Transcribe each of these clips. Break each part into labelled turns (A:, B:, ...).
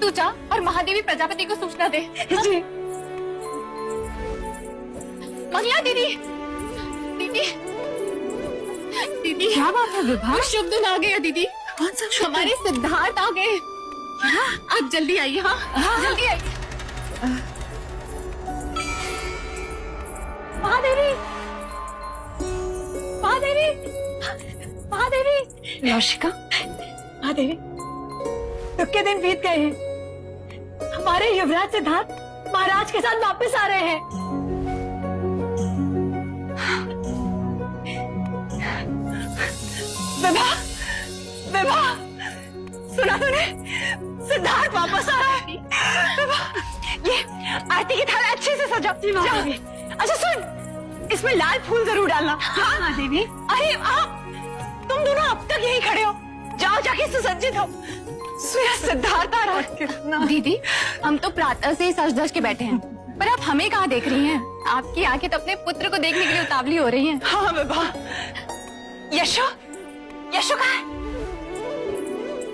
A: तू जा और महादेवी प्रजापति को सूचना दे।
B: जी।
A: मंगला दीदी, दीदी, दीदी
B: क्या बात है विभा?
A: शुभ दिन आ गया दीदी।
B: कौन सा शुभ?
A: हमारे सिद्धार्थ आ गए। आप जल्दी आइए। हाँ जल्दी आइए। महादेवी, महादेवी, महादेवी।
B: योशिका,
A: महादेवी,
B: दुख के दिन बीत गए हैं। हमारे युवराज सिद्धार्थ महाराज के साथ वापस आ रहे हैं। विभा, विभा, सुना तूने? सिद्धार्थ वापस आ रहा है। विभा, ये आरती की थाला अच्छे से सजा। महादेवी। अच्छा सुन, इसमें लाल फूल जरूर डालना। हाँ महादेवी। अरे आप तुम दोनों अब तक यहीं खड़े हो, जाओ जाके सुसज्जित हो। सिद्धार्थ आ रहा है।
A: दीदी हम तो प्रातः से ही सज धज के बैठे हैं, पर आप हमें कहाँ देख रही हैं? आपकी आंखें तो अपने पुत्र को देखने के लिए उतावली हो रही हैं।
B: हाँ विभा। यशो, यशो कहाँ है?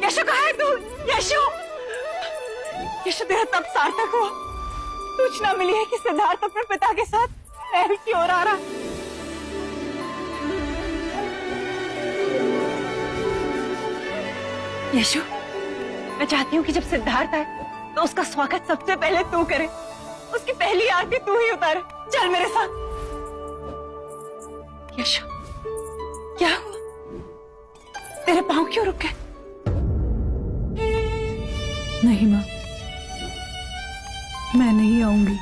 B: यशो कहाँ है तू? यशो, यशो तेरा तब सार्थक हुआ। सूचना मिली है कि सिद्धार्थ अपने पिता के साथ महल की ओर आ रहा। यशो, मैं चाहती हूँ कि जब सिद्धार्थ आए तो उसका स्वागत सबसे पहले तू करे, उसकी पहली आरती तू ही उतारे। चल मेरे साथ। यशो, क्या हुआ? तेरे पांव क्यों रुक गए?
C: नहीं माँ, मैं नहीं आऊंगी।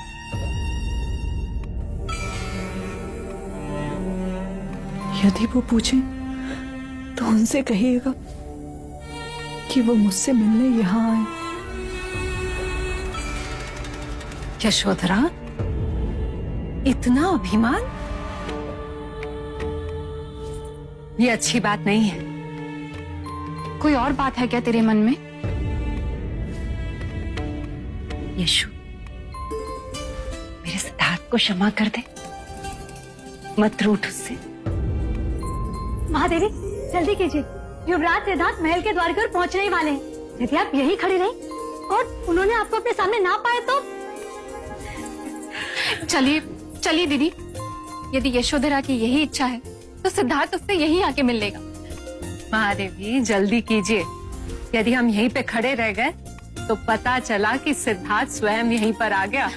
C: यदि वो पूछे तो उनसे कहिएगा कि वो मुझसे मिलने यहाँ आए।
B: यशोधरा, इतना अभिमान? ये अच्छी बात नहीं है।
A: कोई और बात है क्या तेरे मन में?
B: यशु, मेरे सिद्धार्थ को क्षमा कर दे, मत रूठ उससे।
D: महादेवी जल्दी कीजिए, युवराज सिद्धार्थ महल के द्वार पर पहुंचने ही वाले हैं। यदि आप यहीं खड़ी रही और उन्होंने आपको अपने सामने ना पाए तो?
A: चलिए चलिए दीदी, यदि यशोधरा की यही इच्छा है तो सिद्धार्थ उससे यहीं आके मिल लेगा।
B: महादेवी जल्दी कीजिए, यदि हम यहीं पे खड़े रह गए तो पता चला कि सिद्धार्थ स्वयं यहीं पर आ गया।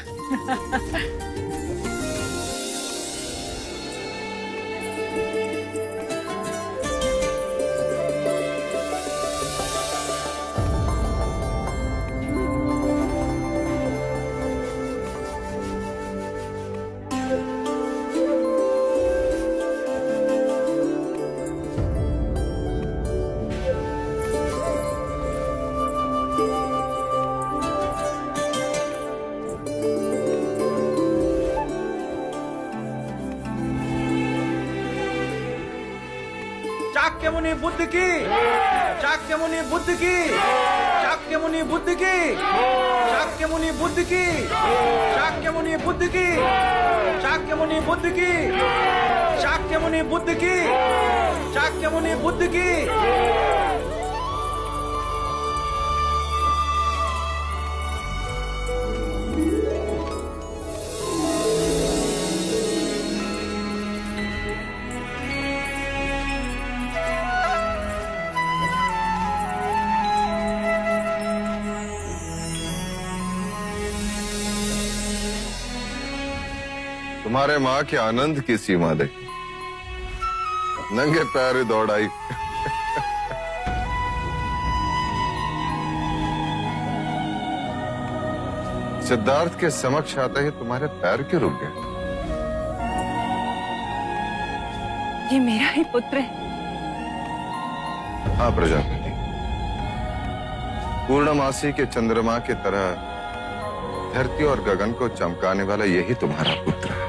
E: चाक्यमुनि बुद्ध की, चाक्यमुनि बुद्ध की, चाक्यमुनि बुद्ध की, चाक्यमुनि बुद्ध की, चाक्यमुनि बुद्ध की, चाक्यमुनि बुद्ध की, चाक्यमुनि बुद्ध की, चाक्यमुनि बुद्ध की।
F: तुम्हारे माँ के आनंद की सीमा दे, नंगे पैर दौड़ आई। सिद्धार्थ के समक्ष आते ही तुम्हारे पैर क्यों रुक गए?
B: ये मेरा ही पुत्र है।
F: हाँ प्रजापति, पूर्णमासी के चंद्रमा की तरह धरती और गगन को चमकाने वाला यही तुम्हारा पुत्र है।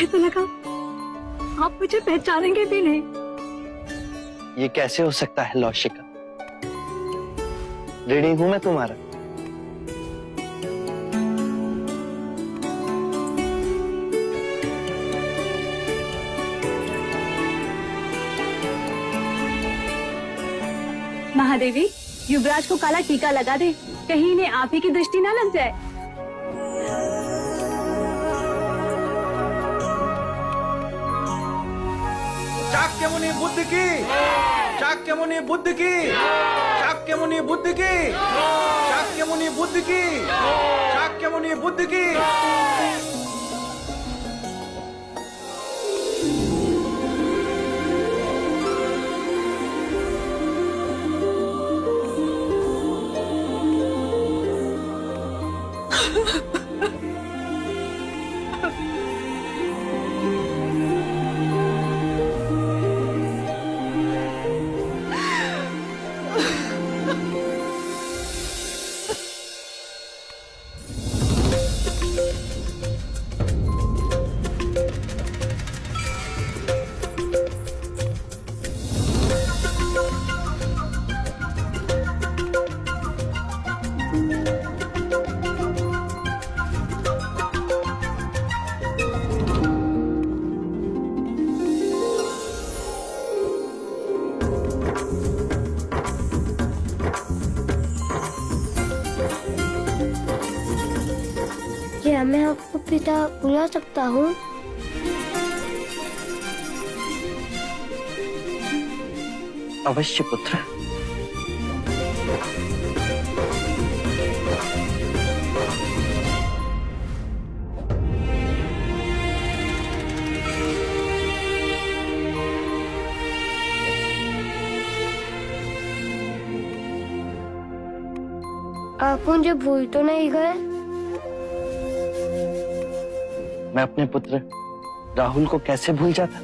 D: मुझे तो लगा आप मुझे पहचानेंगे भी नहीं।
G: ये कैसे हो सकता है लौशिका? ऋणी हूं मैं तुम्हारा।
D: महादेवी, युवराज को काला टीका लगा दे, कहीं इन्हें आप ही की दृष्टि ना लग जाए।
E: चाक्यमुनि बुद्ध की, चाक्यमुनि बुद्ध की, चाक्यमुनि बुद्ध की, चाक्यमुनि बुद्ध की, चाक्यमुनि बुद्ध की।
H: क्या मैं आपको पिता बुला सकता हूँ?
G: अवश्य पुत्र।
H: आप मुझे भूल तो नहीं गए?
G: मैं अपने पुत्र राहुल को कैसे भूल जाता?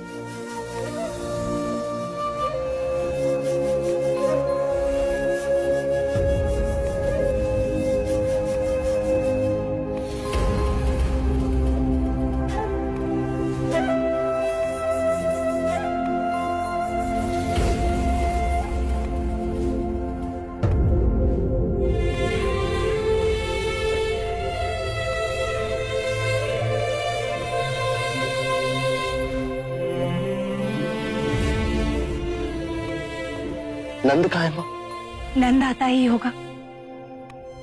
G: नंद कहाँ है माँ?
B: नंद आता ही होगा,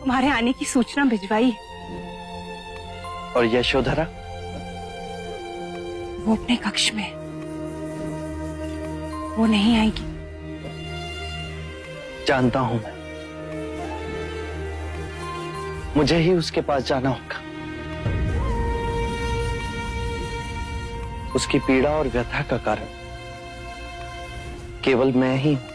B: तुम्हारे आने की सूचना भिजवाई है।
G: और यशोधरा?
B: वो अपने कक्ष में, वो नहीं आएगी।
G: जानता हूं मैं, मुझे ही उसके पास जाना होगा। उसकी पीड़ा और व्यथा का कारण केवल मैं ही हूं।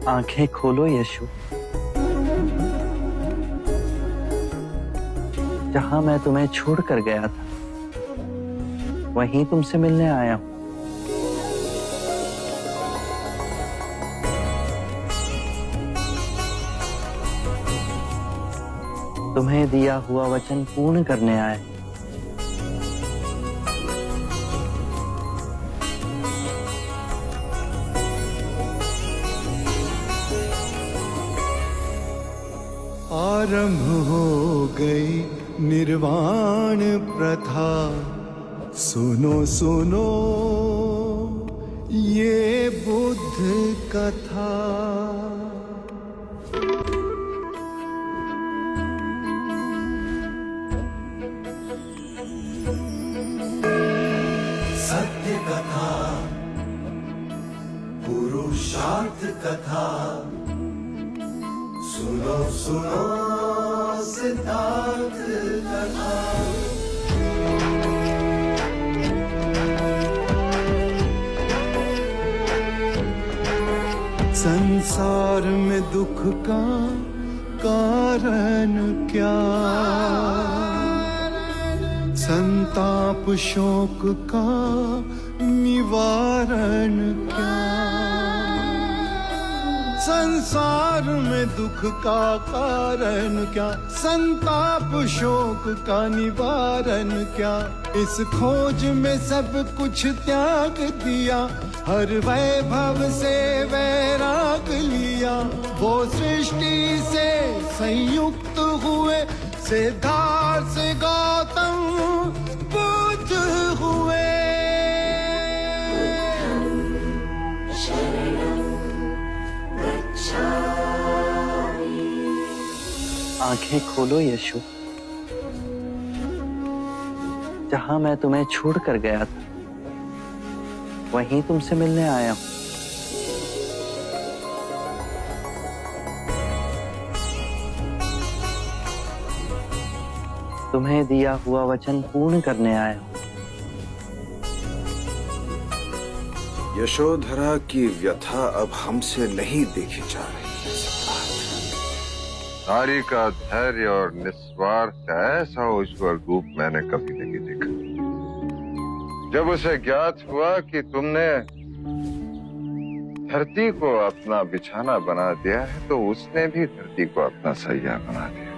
G: आंखें खोलो यशु। जहां मैं तुम्हें छोड़कर गया था वहीं तुमसे मिलने आया हूं। तुम्हें दिया हुआ वचन पूर्ण करने आए।
I: आरंभ हो गई निर्वाण प्रथा, सुनो सुनो ये बुद्ध कथा। सत्य कथा, पुरुषार्थ कथा, सुनो सुनो सिद्धार्थ कथा। संसार में दुख का कारण क्या, संताप शोक का निवारण क्या। संसार में दुख का कारण क्या, संताप शोक का निवारण क्या। इस खोज में सब कुछ त्याग दिया, हर वैभव से वैराग लिया। वो सृष्टि से संयुक्त हुए, सिद्धार्थ से गौतम बुद्ध हुए।
G: आंखें खोलो यशु। जहां मैं तुम्हें छोड़कर गया था वहीं तुमसे मिलने आया हूं। तुम्हें दिया हुआ वचन पूर्ण करने आया हूं।
E: यशोधरा की व्यथा अब हमसे नहीं देखी जा रही है।
F: नारी का धैर्य और निस्वार्थ ऐसा उज्ज्वल रूप मैंने कभी नहीं देखा। जब उसे ज्ञात हुआ कि तुमने धरती को अपना बिछाना बना दिया है तो उसने भी धरती को अपना सैया बना दिया।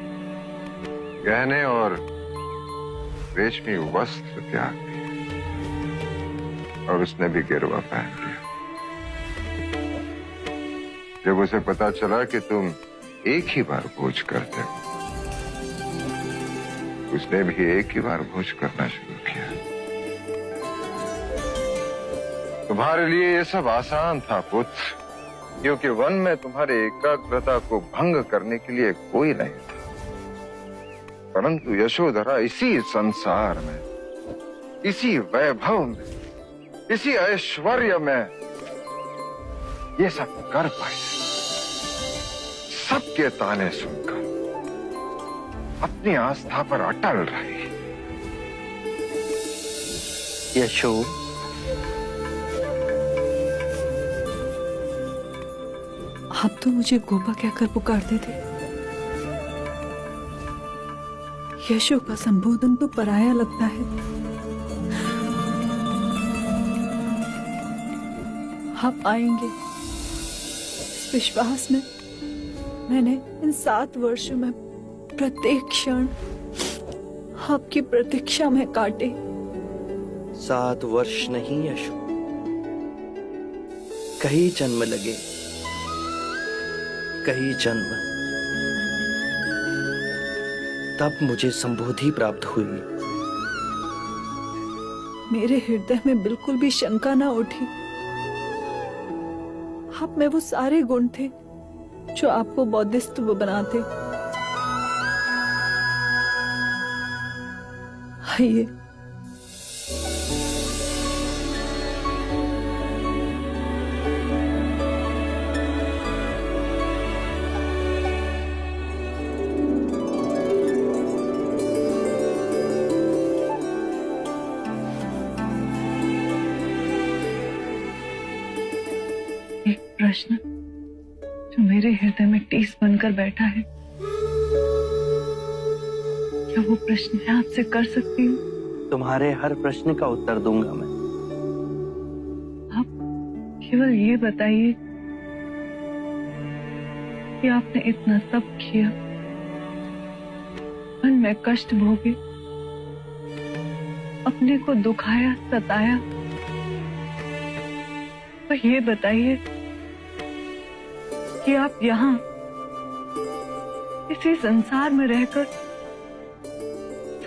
F: गहने और रेशमी वस्त्र त्याग दिए और उसने भी गिरवा पहन लिया। जब उसे पता चला कि तुम एक ही बार भोज करते हो, उसने भी एक ही बार भोज करना शुरू किया। तुम्हारे लिए ये सब आसान था पुत्र, क्योंकि वन में तुम्हारे एकाग्रता को भंग करने के लिए कोई नहीं था। परंतु यशोधरा इसी संसार में, इसी वैभव में, इसी ऐश्वर्य में ये सब कर पाई। सबके ताने सुनकर अपनी आस्था पर अटल रही।
G: यशो,
C: आप तो मुझे गोपा कहकर पुकारते थे। यशो का संबोधन तो पराया लगता है। आप आएंगे इस विश्वास में मैंने इन 7 वर्षों में प्रत्येक क्षण आपकी प्रतीक्षा में काटे।
G: 7 वर्ष नहीं यशो, कई जन्म लगे, कई जन्म। तब मुझे संबोधि प्राप्त हुई।
C: मेरे हृदय में बिल्कुल भी शंका ना उठी। आप में वो सारे गुण थे जो आपको बौद्धिस्त्व बनाते। आइए, एक प्रश्न जो मेरे हृदय में टीस बनकर बैठा है, क्या वो प्रश्न मैं आपसे कर सकती हूँ?
G: तुम्हारे हर प्रश्न का उत्तर दूंगा मैं।
C: आप केवल ये बताइए कि आपने इतना सब किया, मन में कष्ट भोगे, अपने को दुखाया, सताया, तो ये बताइए कि आप यहाँ इसी संसार में रहकर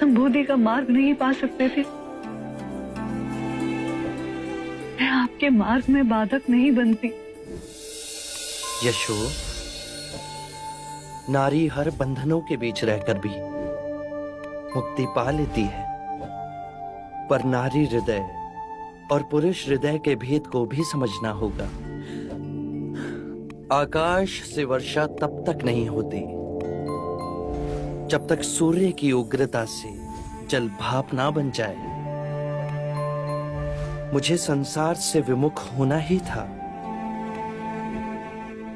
C: संबोधि का मार्ग नहीं पा सकते थे? मैं आपके मार्ग में बाधक नहीं बनती।
G: यशो, नारी हर बंधनों के बीच रहकर भी मुक्ति पा लेती है, पर नारी हृदय और पुरुष हृदय के भेद को भी समझना होगा। आकाश से वर्षा तब तक नहीं होती जब तक सूर्य की उग्रता से जल भाप ना बन जाए। मुझे संसार से विमुख होना ही था,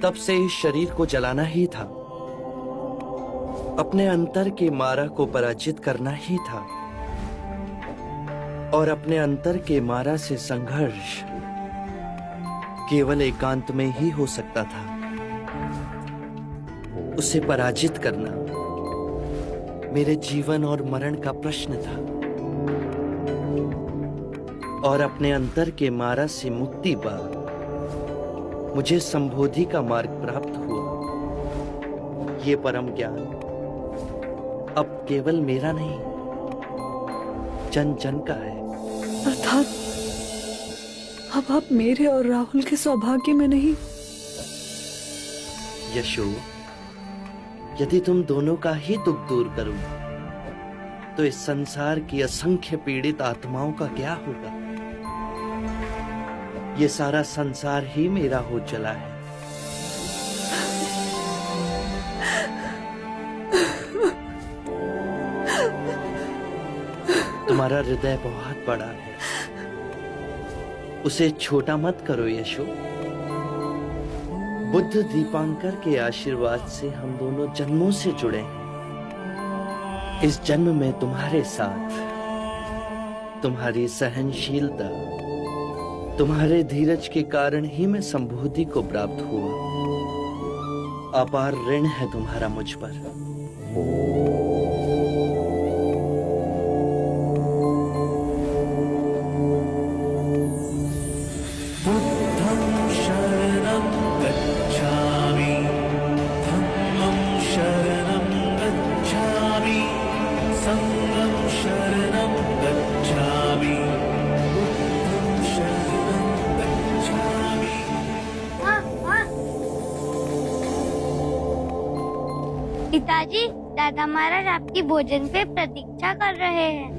G: तब से इस शरीर को जलाना ही था, अपने अंतर के मारा को पराजित करना ही था, और अपने अंतर के मारा से संघर्ष केवल एकांत में ही हो सकता था। उसे पराजित करना मेरे जीवन और मरण का प्रश्न था, और अपने अंतर के मारा से मुक्ति पा मुझे संबोधि का मार्ग प्राप्त हुआ। ये परम ज्ञान अब केवल मेरा नहीं, जन जन का है।
C: अर्थात अब आप मेरे और राहुल के सौभाग्य में नहीं।
G: यशो, यदि तुम दोनों का ही दुख दूर करूं, तो इस संसार की असंख्य पीड़ित आत्माओं का क्या होगा? ये सारा संसार ही मेरा हो चला है। तुम्हारा हृदय बहुत बड़ा है, उसे छोटा मत करो यशो। बुद्ध दीपांकर के आशीर्वाद से हम दोनों जन्मों से जुड़े हैं। इस जन्म में तुम्हारे साथ तुम्हारी सहनशीलता, तुम्हारे धीरज के कारण ही मैं संबोधि को प्राप्त हुआ। अपार ऋण है तुम्हारा मुझ पर।
H: पिताजी, दादा महाराज आपकी भोजन पे प्रतीक्षा कर रहे हैं।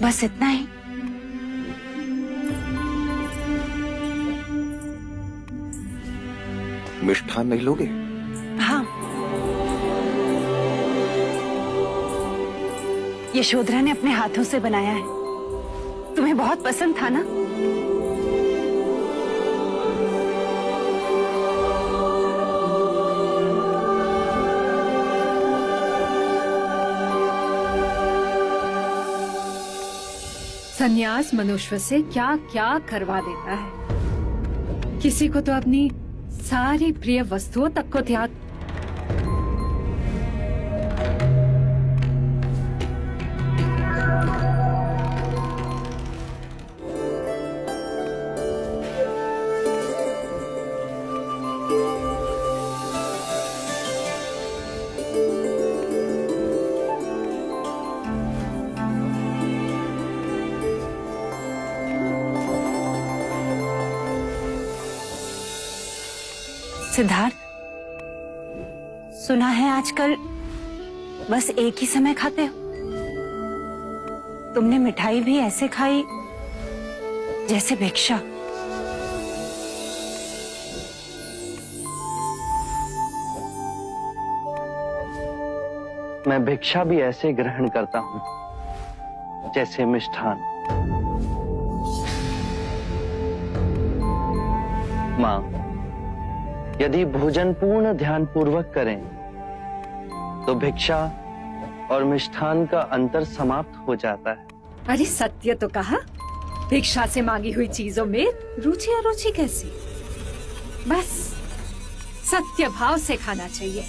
B: बस इतना ही।
E: मिष्ठान नहीं लोगे?
B: हाँ, यशोधरा ने अपने हाथों से बनाया है। तुम्हें बहुत पसंद था ना?
C: संन्यास मनुष्य से क्या क्या करवा देता है। किसी को तो अपनी सारी प्रिय वस्तुओं तक को त्याग।
B: सिद्धार्थ, सुना है आजकल बस एक ही समय खाते हो। तुमने मिठाई भी ऐसे खाई जैसे भिक्षा।
G: मैं भिक्षा भी ऐसे ग्रहण करता हूं जैसे मिष्ठान। मां, यदि भोजन पूर्ण ध्यान पूर्वक करें तो भिक्षा और मिष्ठान का अंतर समाप्त हो जाता है।
C: अरे सत्य तो कहा, भिक्षा से मांगी हुई चीजों में रुचि अरुचि कैसी? बस सत्य भाव से खाना चाहिए।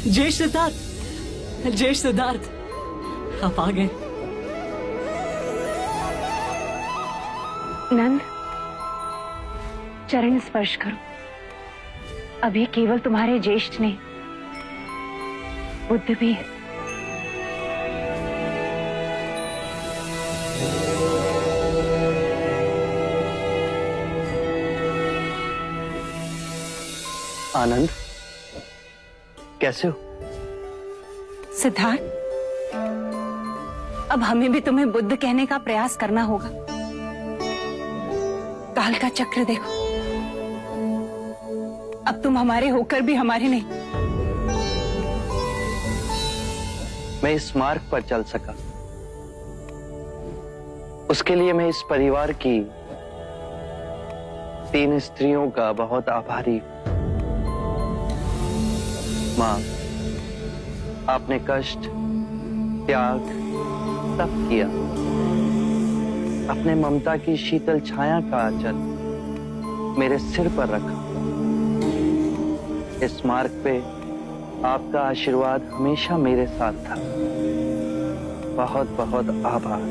J: जय सिद्धार्थ, जय सिद्धार्थ, आप आ गए।
B: नंद, चरण स्पर्श करो। अभी केवल तुम्हारे ज्येष्ठ ने, बुद्ध भी है।
G: आनंद, कैसे हो?
B: सिद्धार्थ, अब हमें भी तुम्हें बुद्ध कहने का प्रयास करना होगा। काल का चक्र देखो, अब तुम हमारे होकर भी हमारे नहीं।
G: मैं इस मार्ग पर चल सका, उसके लिए मैं इस परिवार की 3 स्त्रियों का बहुत आभारी हूं। मां, आपने कष्ट, त्याग सब किया। अपने ममता की शीतल छाया का आंचल मेरे सिर पर रखा। इस मार्ग पे आपका आशीर्वाद हमेशा मेरे साथ था। बहुत बहुत आभार।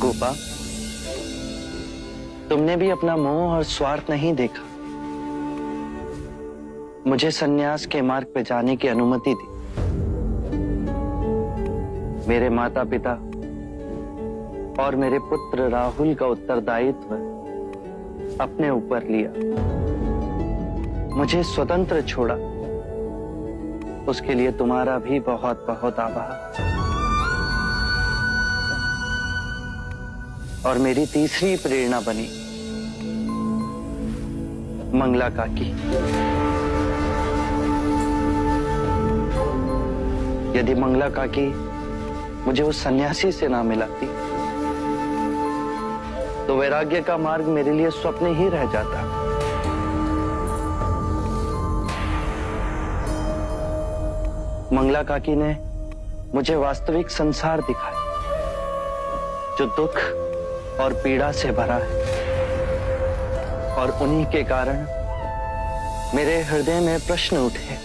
G: गोपा, तुमने भी अपना मोह और स्वार्थ नहीं देखा। मुझे सन्यास के मार्ग पे जाने की अनुमति दी। मेरे माता पिता और मेरे पुत्र राहुल का उत्तरदायित्व अपने ऊपर लिया, मुझे स्वतंत्र छोड़ा। उसके लिए तुम्हारा भी बहुत बहुत आभार। और मेरी तीसरी प्रेरणा बनी मंगला काकी। यदि मंगला काकी मुझे उस सन्यासी से ना मिलाती तो वैराग्य का मार्ग मेरे लिए स्वप्न ही रह जाता। मंगला काकी ने मुझे वास्तविक संसार दिखाया, जो दुख और पीड़ा से भरा है। और उन्हीं के कारण मेरे हृदय में प्रश्न उठे,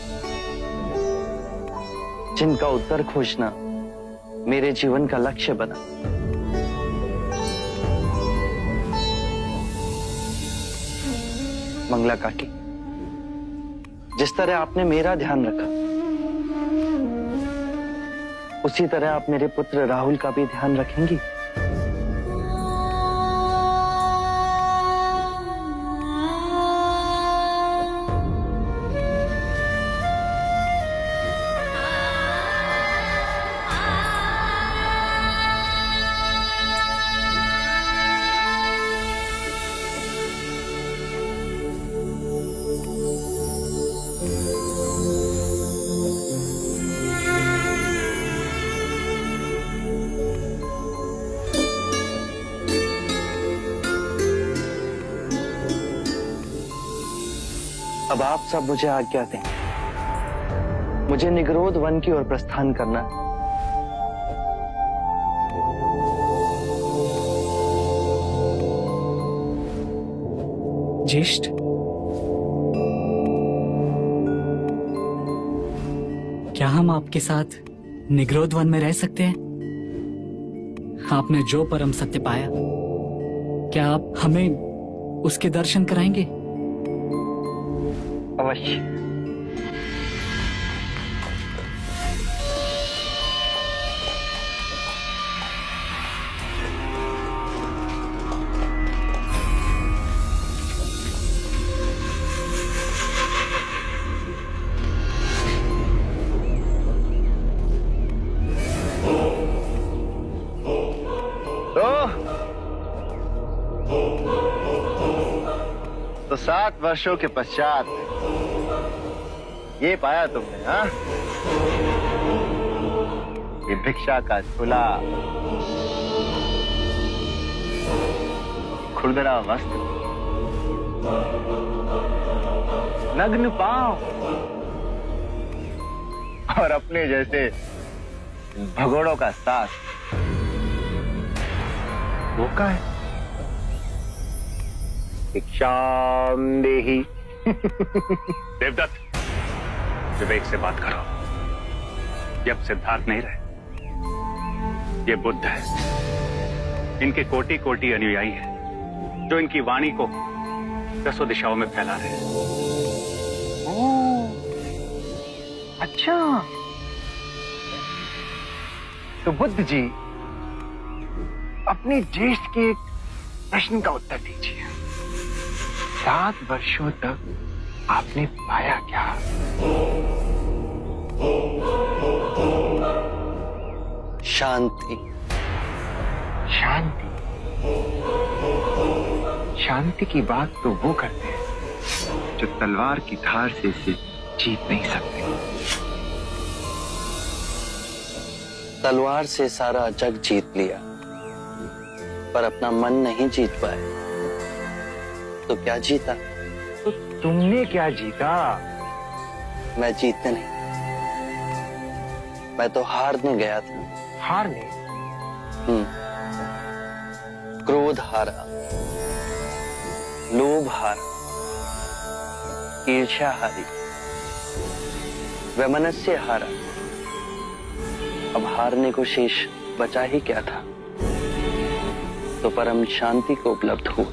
G: जिनका उत्तर खोजना मेरे जीवन का लक्ष्य बना। मंगला काकी, जिस तरह आपने मेरा ध्यान रखा, उसी तरह आप मेरे पुत्र राहुल का भी ध्यान रखेंगी। अब आप सब मुझे आज्ञा दें। मुझे निगरोध वन की ओर प्रस्थान करना है।
J: ज्येष्ठ, क्या हम आपके साथ निगरोध वन में रह सकते हैं? आपने जो परम सत्य पाया, क्या आप हमें उसके दर्शन कराएंगे?
G: अवश्य। तो 7 वर्षों के पश्चात ये पाया तुमने, हाँ? ये भिक्षा का झोला, खुरदरा वस्त्र, नग्न पांव और अपने जैसे भगोड़ों का साथ। वो का है? भिक्षाम देहि।
K: देवदत्त, विवेक से बात करो। ये अब सिद्धार्थ नहीं रहे, ये बुद्ध है। इनके कोटि कोटि अनुयायी है जो इनकी वाणी को 10 दिशाओं में फैला रहे हैं।
G: अच्छा, तो बुद्ध जी अपने ज्येष्ठ के एक प्रश्न का उत्तर दीजिए। 7 वर्षों तक आपने पाया क्या? शांति। शांति? शांति की बात तो वो करते हैं जो तलवार की धार से इसे जीत नहीं सकते। तलवार से सारा जग जीत लिया, पर अपना मन नहीं जीत पाए, तो क्या जीता? तो तुमने क्या जीता? मैं जीतने नहीं, मैं तो हारने गया था। हारने? क्रोध हारा, लोभ हारा, ईर्ष्या हारी, वैमनस्य हारा। अब हारने को शेष बचा ही क्या था? तो परम शांति को उपलब्ध हुआ।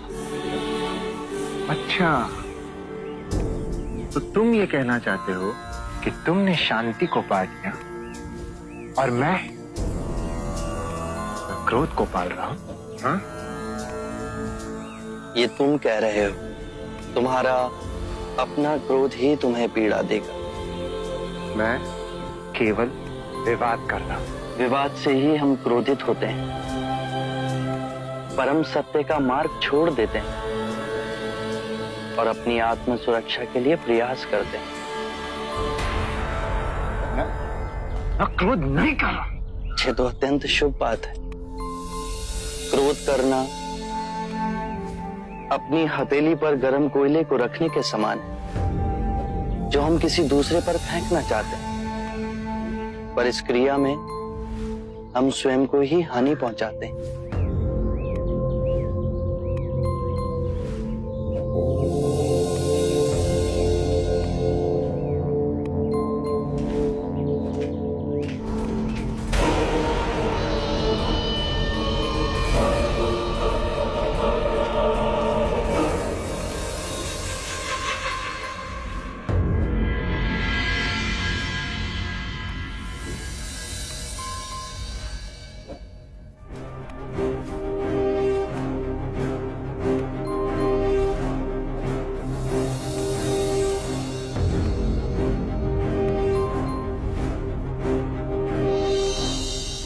G: अच्छा, तो तुम ये कहना चाहते हो कि तुमने शांति को पा लिया और मैं क्रोध को पाल रहा हूं, हाँ? ये तुम कह रहे हो। तुम्हारा अपना क्रोध ही तुम्हें पीड़ा देगा। मैं केवल विवाद कर रहा हूं। विवाद से ही हम क्रोधित होते हैं, परम सत्य का मार्ग छोड़ देते हैं और अपनी आत्म सुरक्षा के लिए प्रयास करते हैं। मैं क्रोध नहीं कर रहा। ये तो अत्यंत शुभ बात है। क्रोध करना अपनी हथेली पर गर्म कोयले को रखने के समान है, जो हम किसी दूसरे पर फेंकना चाहते हैं, पर इस क्रिया में हम स्वयं को ही हानि पहुंचाते हैं।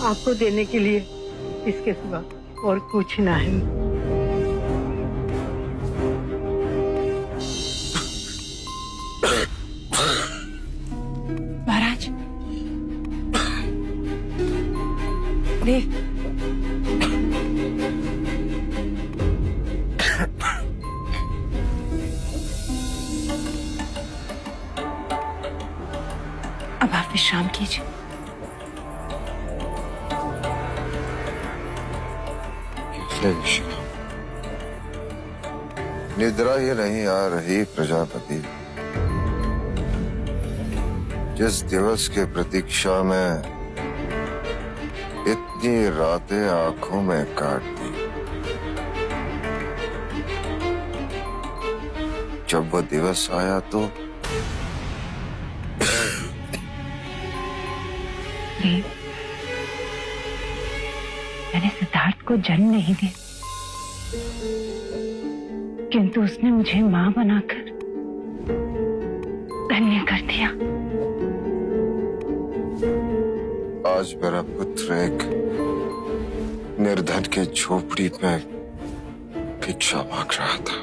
B: आपको देने के लिए इसके सिवा और कुछ नहीं। महाराज, देख, अब आप विश्राम कीजिए।
F: निद्रा ही नहीं आ रही प्रजापति। जिस दिवस के प्रतीक्षा में इतनी रातें आंखों में काट दी, जब वो दिवस आया तो
B: मैंने सिद्धार्थ को जन्म नहीं दिया, किंतु उसने मुझे मां बनाकर धन्य कर दिया।
F: आज मेरा पुत्र एक निर्धन के झोपड़ी में भिक्षा मांग रहा था।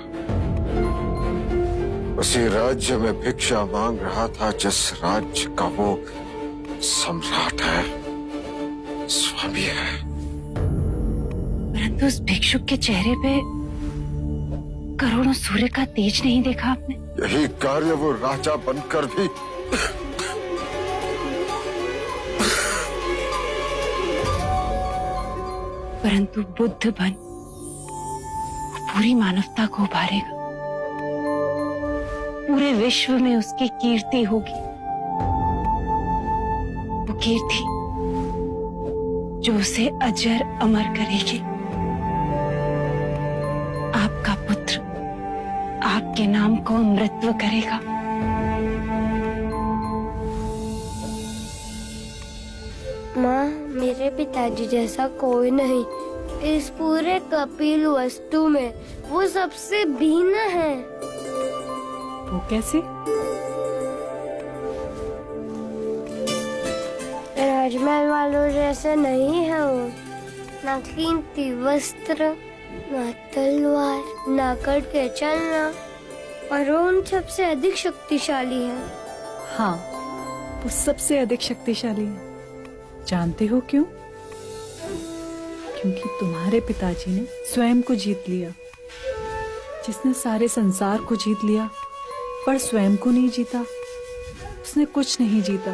F: उसी राज्य में भिक्षा मांग रहा था जिस राज्य का वो सम्राट है, स्वामी है।
B: परंतु उस भिक्षुक के चेहरे पे करोड़ों सूर्य का तेज नहीं देखा आपने?
F: यही कार्य वो राजा बनकर भी
B: परंतु बुद्ध बन पूरी मानवता को उभारेगा। पूरे विश्व में उसकी कीर्ति होगी, वो कीर्ति जो उसे अजर अमर करेगी। आपका पुत्र आपके नाम को अमृतत्व करेगा।
H: माँ, मेरे पिताजी जैसा कोई नहीं इस पूरे कपिल वस्तु में। वो सबसे भिन्न है।
C: वो कैसे?
H: राजमहल वालों जैसे नहीं है वो। ना कीमती वस्त्र, ना तलवार, ना करके चलना, और वो उन सबसे अधिक शक्तिशाली है।
C: हाँ, वो सबसे अधिक शक्तिशाली है। जानते हो क्यों? क्योंकि तुम्हारे पिताजी ने स्वयं को जीत लिया। जिसने सारे संसार को जीत लिया पर स्वयं को नहीं जीता, उसने कुछ नहीं जीता।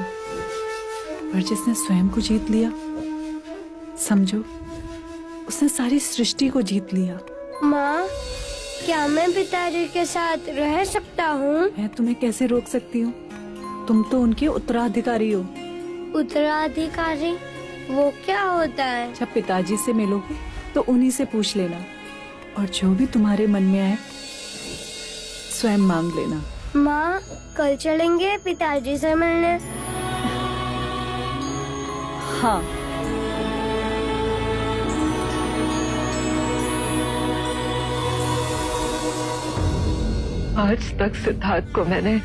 C: पर जिसने स्वयं को जीत लिया, समझो उसने सारी सृष्टि को जीत लिया।
H: माँ, क्या मैं पिताजी के साथ रह सकता हूँ?
C: मैं तुम्हें कैसे रोक सकती हूँ? तुम तो उनके उत्तराधिकारी हो।
H: उत्तराधिकारी वो क्या होता है?
C: जब पिताजी से मिलोगे तो उन्हीं से पूछ लेना, और जो भी तुम्हारे मन में आए स्वयं मांग लेना।
H: माँ, कल चलेंगे पिताजी से मिलने?
C: हाँ।
B: आज तक सिद्धार्थ को मैंने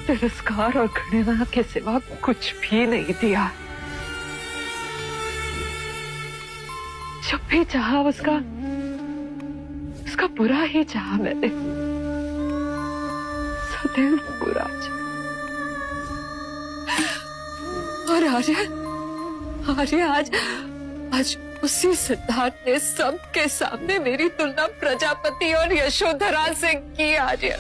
B: तिरस्कार और घृणा के सिवा कुछ भी नहीं दिया। जब भी चाहा उसका बुरा ही चाहा मैंने, सदैव बुरा चाहा। और आज उसी सिद्धार्थ ने सबके सामने मेरी तुलना प्रजापति और यशोधरा से की। आर्य,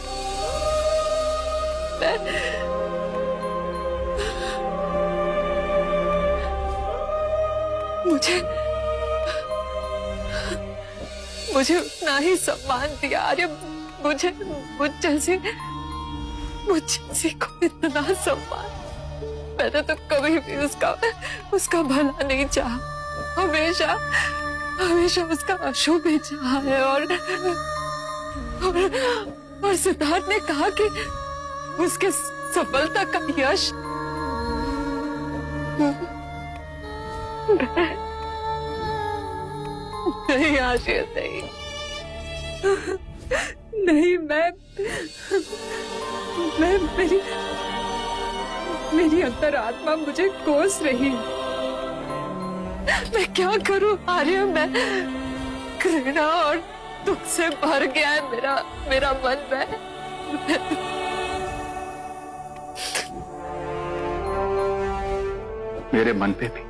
B: मुझे उतना ही सम्मान दिया। अरे मुझ जैसी को इतना सम्मान मैंने तो कभी भी उसका भला नहीं चाहा। हमेशा उसका अशुभ ही चाहा है। और सिद्धार्थ ने कहा कि उसके सफलता का यश नहीं आशिया, नहीं मेरी अंतरात्मा मुझे कोस रही। मैं क्या करूं आर्य? मैं घृणा और दुख से भर गया है मेरा मन में।
K: मेरे मन पे भी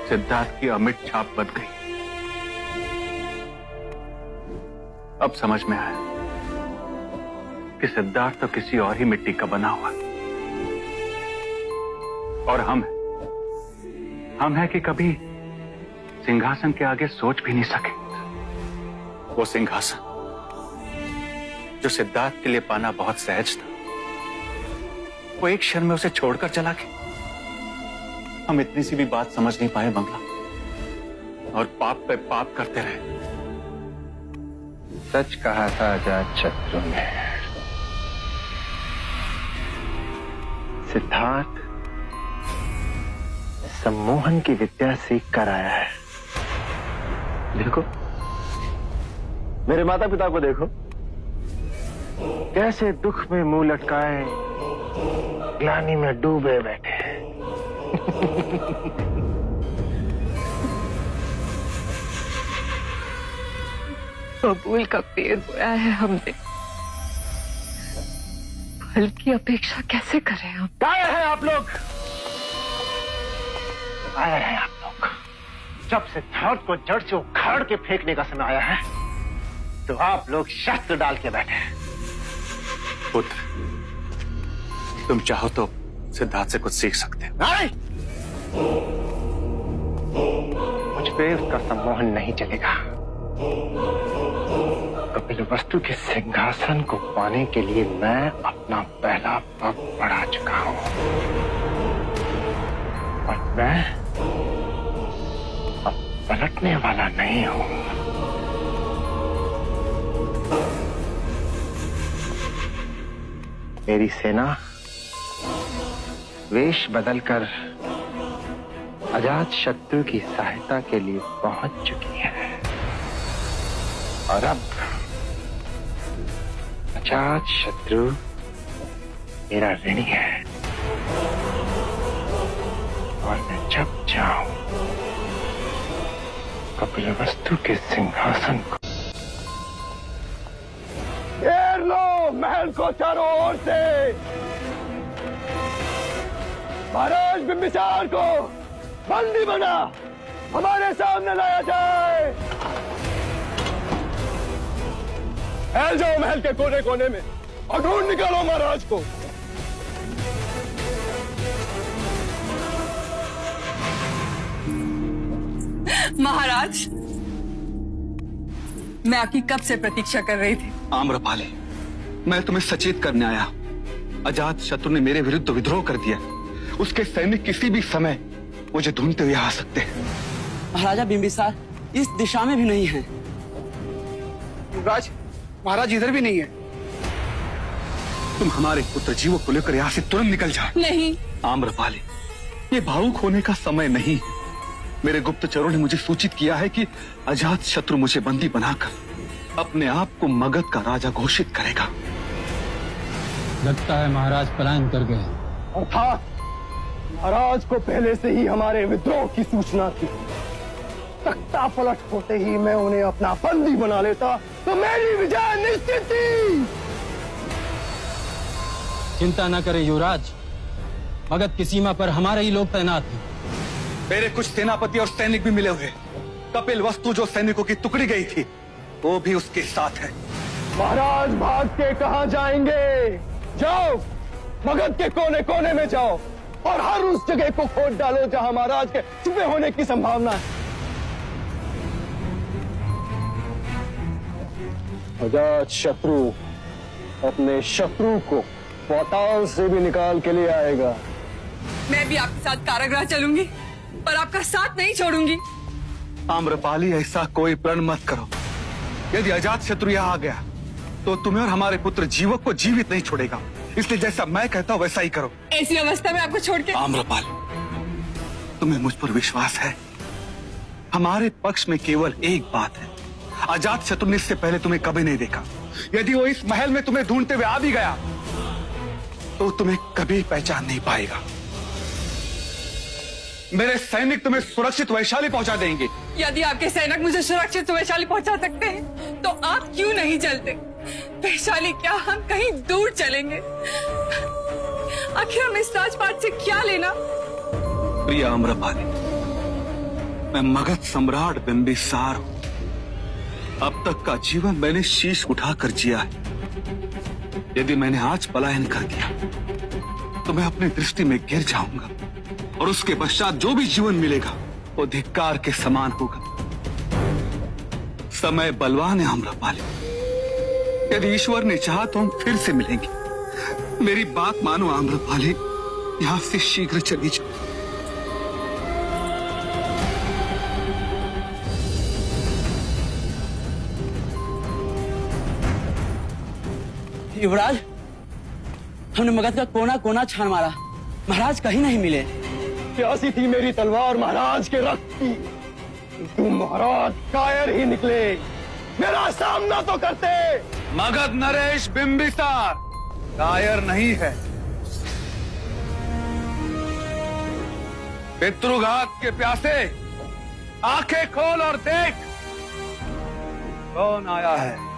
K: सिद्धार्थ की अमिट छाप बन गई। अब समझ में आया कि सिद्धार्थ तो किसी और ही मिट्टी का बना हुआ, और हम हैं कि कभी सिंहासन के आगे सोच भी नहीं सके। वो सिंहासन जो सिद्धार्थ के लिए पाना बहुत सहज था, वो एक क्षण में उसे छोड़कर चला गया। हम इतनी सी भी बात समझ नहीं पाए बंगला, और पाप पे पाप करते रहे।
F: सच कहा था अजातशत्रु ने।
L: सिद्धार्थ सम्मोहन की विद्या सीख कर आया है। देखो, मेरे माता पिता को देखो, कैसे दुख में मुंह लटकाए ग्लानि में डूबे बैठे हैं।
B: बबूल का पेड़ बोया है हमने, फल की अपेक्षा कैसे करें हम?
L: कायर हैं आप लोग, कायर हैं आप लोग। जब सिद्धार्थ को जड़ से उखाड़ के फेंकने का समय आया है, तो आप लोग शस्त्र डाल के बैठे हैं।
K: पुत्र, तुम चाहो तो सिद्धार्थ से कुछ सीख सकते हो।
L: नहीं, मुझ पे उसका सम्मोहन नहीं चलेगा। कपिल वस्तु के सिंहासन को पाने के लिए मैं अपना पहला पग बढ़ा चुका हूं, और मैं अब पलटने वाला नहीं हूं। मेरी सेना वेश बदलकर अजातशत्रु की सहायता के लिए पहुंच चुकी है, और अब अजातशत्रु मेरा ऋणी है, और मैं जब चाहूं कपिल वस्तु के सिंहासन को घेर लो, महल को चारों ओर से। महाराज बिंबिसार को बंदी बना हमारे सामने लाया जाए। फैल जाओ महल के कोने कोने में और ढूंढ निकालो महाराज को।
B: महाराज, मैं आपकी कब से प्रतीक्षा कर रही थी।
M: आम्रपाली, मैं तुम्हें सचेत करने आया। अजातशत्रु ने मेरे विरुद्ध विद्रोह कर दिया। उसके सैनिक किसी भी समय मुझे ढूंढते हुए आ सकते हैं।
N: महाराजा बिंबिसार इस दिशा में भी नहीं है।
M: युवराज, महाराज इधर भी नहीं है। तुम हमारे पुत्र जीवक को लेकर यहाँ से तुरंत निकल जाओ।
B: नहीं
M: आम्रपाली, ये भावुक होने का समय नहीं। मेरे गुप्तचरों ने मुझे सूचित किया है कि अजातशत्रु मुझे बंदी बनाकर अपने आप को मगध का राजा घोषित करेगा।
O: लगता है महाराज पलायन कर गए।
L: अर्थात महाराज को पहले से ही हमारे विद्रोह की सूचना थी। तख्ता पलट होते ही मैं उन्हें अपना बंदी बना लेता तो मेरी विजय निश्चित थी।
O: चिंता न करें युवराज, मगध की सीमा पर हमारे ही लोग तैनात हैं।
M: मेरे कुछ सेनापति और सैनिक भी मिले हुए। कपिल वस्तु जो सैनिकों की टुकड़ी गई थी, वो भी उसके साथ है।
L: महाराज भाग के कहां जाएंगे? जाओ, मगध के कोने कोने में जाओ और हर उस जगह को खोद डालो जहां महाराज के छुपे होने की संभावना है। अजातशत्रु अपने शत्रु को पाताल से भी निकाल के लिए आएगा।
B: मैं भी आपके साथ कारागृह चलूंगी, पर आपका साथ नहीं छोड़ूंगी।
M: आम्रपाली, ऐसा कोई प्रण मत करो। यदि अजातशत्रु यहाँ आ गया तो तुम्हें और हमारे पुत्र जीवक को जीवित नहीं छोड़ेगा। इसलिए जैसा मैं कहता हूँ वैसा ही करो।
B: ऐसी अवस्था में आपको छोड़ के?
M: आम्रपाली, तुम्हें मुझ पर विश्वास है? हमारे पक्ष में केवल एक बात है, अजातशत्रु ने इससे पहले तुम्हें कभी नहीं देखा। यदि वो इस महल में तुम्हें ढूंढते हुए आ भी गया तो तुम्हें कभी पहचान नहीं पाएगा। मेरे सैनिक तुम्हें सुरक्षित वैशाली पहुंचा देंगे।
B: यदि आपके सैनिक मुझे सुरक्षित वैशाली पहुंचा सकते हैं तो आप क्यों नहीं चलते? वैशाली क्या, हम कहीं दूर चलेंगे। आखिर हम इस राजपाट से क्या लेना?
M: प्रिय आम्रपाली, मैं मगध सम्राट बिंबिसार हूं। अब तक का जीवन मैंने शीश उठाकर जिया है। यदि मैंने आज पलायन कर दिया तो मैं अपनी दृष्टि में गिर जाऊंगा और उसके पश्चात जो भी जीवन मिलेगा वो धिक्कार के समान होगा। समय बलवान है आम्रपाली, यदि ईश्वर ने चाहा तो हम फिर से मिलेंगे। मेरी बात मानो आम्रपाली, यहां से शीघ्र चली जाओ।
N: युवराज, हमने मगध का कोना कोना छान मारा, महाराज कहीं नहीं मिले।
L: प्यासी थी मेरी तलवार महाराज के रक्त की, तुम महाराज कायर ही निकले। मेरा सामना तो करते।
M: मगध नरेश बिंबिसार कायर नहीं है। पितृघात के प्यासे आंखें खोल और देख कौन आया है।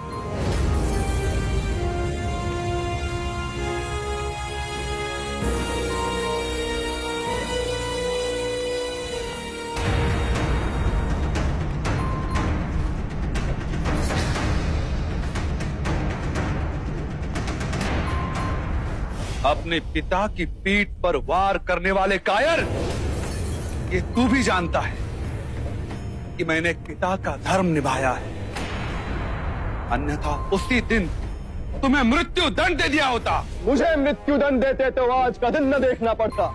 M: अपने पिता की पीठ पर वार करने वाले कायर, ये तू भी जानता है कि मैंने एक पिता का धर्म निभाया है, अन्यथा उसी दिन तुम्हें मृत्यु दंड दे दिया होता।
L: मुझे मृत्यु दंड देते तो आज का दिन न देखना पड़ता,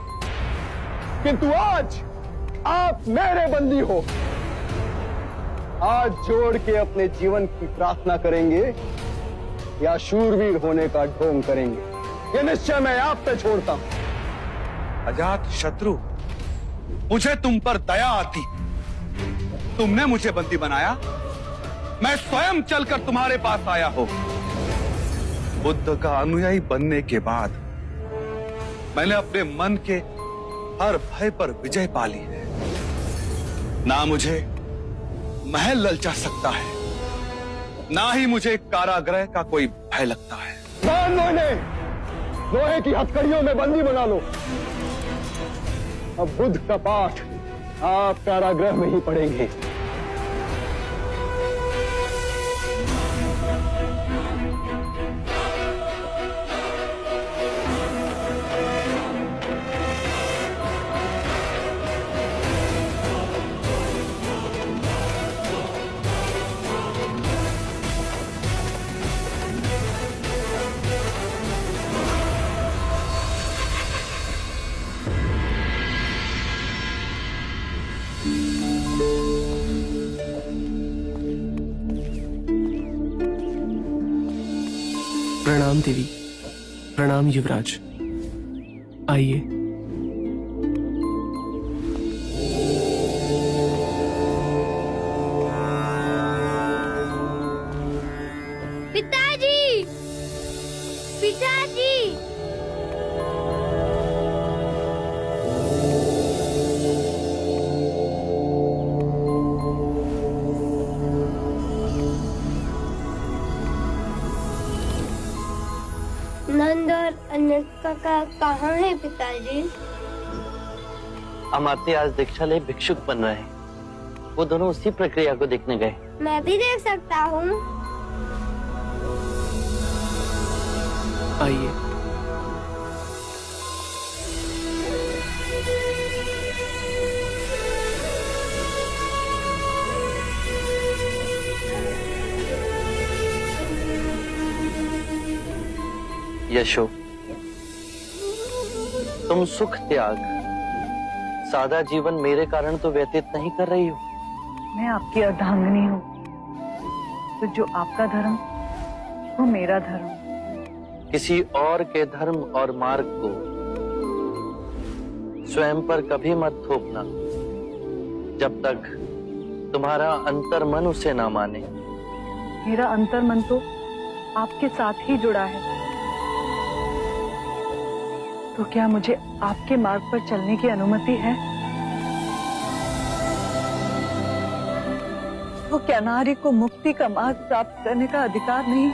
L: किंतु आज आप मेरे बंदी हो। आज जोड़ के अपने जीवन की प्रार्थना करेंगे या शूरवीर होने का ढोंग करेंगे, ये निश्चय मैं आप पे छोड़ता हूं।
M: अजात शत्रु, मुझे तुम पर दया आती। तुमने मुझे बंदी बनाया, मैं स्वयं चलकर तुम्हारे पास आया हो। बुद्ध का अनुयायी बनने के बाद मैंने अपने मन के हर भय पर विजय पा ली है। ना मुझे महल ललचा सकता है, ना ही मुझे कारागृह का कोई भय लगता है।
L: लोहे की हथकड़ियों में बंदी बना लो। अब बुद्ध का पाठ आप कारागृह में ही पढ़ेंगे।
P: प्रणाम देवी, प्रणाम युवराज, आइए।
H: पिताजी, पिताजी। नंद और अनंत काका कहाँ है पिताजी?
G: अमात्य आज दीक्षा ले भिक्षुक बन रहे हैं। वो दोनों उसी प्रक्रिया को देखने गए।
H: मैं भी देख सकता हूँ?
P: आइए।
G: यशो, तुम सुख त्याग सादा जीवन मेरे कारण तो व्यतीत नहीं कर रही हो।
C: मैं आपकी अर्धांगिनी हूँ, तो जो आपका धर्म वो मेरा धर्म।
G: किसी और के धर्म और मार्ग को स्वयं पर कभी मत थोपना, जब तक तुम्हारा अंतर मन उसे ना माने।
C: मेरा अंतर मन तो आपके साथ ही जुड़ा है, तो क्या मुझे आपके मार्ग पर चलने की अनुमति है? तो क्या नारी को मुक्ति का मार्ग प्राप्त करने का अधिकार नहीं?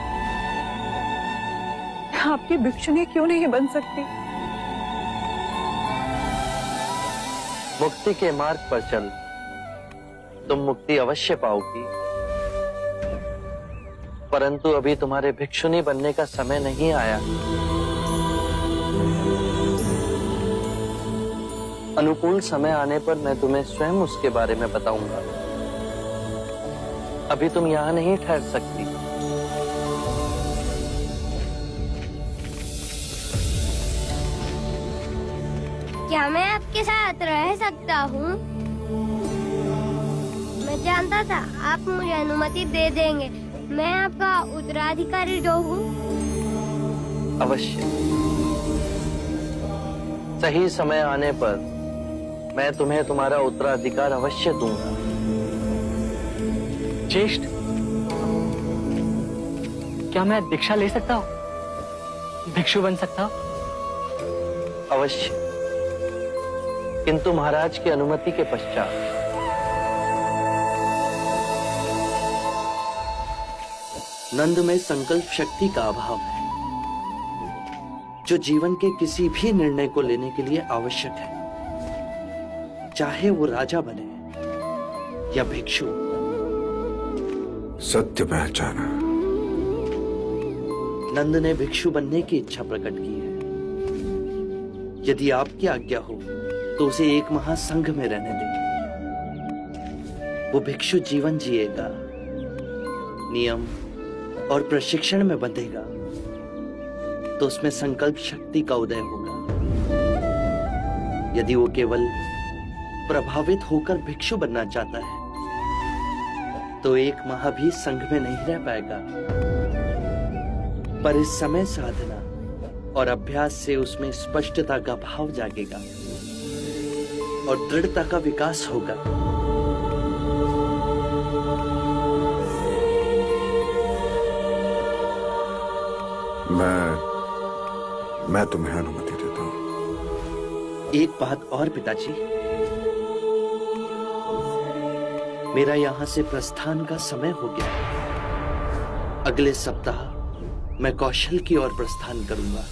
C: आपकी भिक्षुनी क्यों नहीं बन सकती?
G: मुक्ति के मार्ग पर चल, तुम मुक्ति अवश्य पाओगी, परंतु अभी तुम्हारे भिक्षुनी बनने का समय नहीं आया। अनुकूल समय आने पर मैं तुम्हें स्वयं उसके बारे में बताऊंगा। अभी तुम यहां नहीं ठहर सकती।
H: क्या मैं आपके साथ रह सकता हूँ? मैं जानता था आप मुझे अनुमति दे देंगे। मैं आपका उत्तराधिकारी जो हूँ।
G: अवश्य। सही समय आने पर मैं तुम्हें तुम्हारा उत्तराधिकार अवश्य दूंगा।
J: ज्येष्ठ, क्या मैं दीक्षा ले सकता हूँ? भिक्षु बन सकता हूँ?
G: अवश्य, किंतु महाराज की अनुमति के पश्चात। नंद में संकल्प शक्ति का अभाव है, जो जीवन के किसी भी निर्णय को लेने के लिए आवश्यक है, चाहे वो राजा बने या भिक्षु।
E: सत्य पहचाना।
G: नंद ने भिक्षु बनने की इच्छा प्रकट की है। यदि आपकी आज्ञा हो तो उसे एक महासंघ में रहने दें। वो भिक्षु जीवन जिएगा, नियम और प्रशिक्षण में बंधेगा, तो उसमें संकल्प शक्ति का उदय होगा। यदि वो केवल प्रभावित होकर भिक्षु बनना चाहता है तो एक माह भी संघ में नहीं रह पाएगा। पर इस समय साधना और अभ्यास से उसमें स्पष्टता का भाव जागेगा और दृढ़ता का विकास होगा।
E: मैं तुम्हें अनुमति देता हूं।
G: एक बात और पिताजी, मेरा यहां से प्रस्थान का समय हो गया है। अगले सप्ताह मैं कौशल की ओर प्रस्थान करूंगा।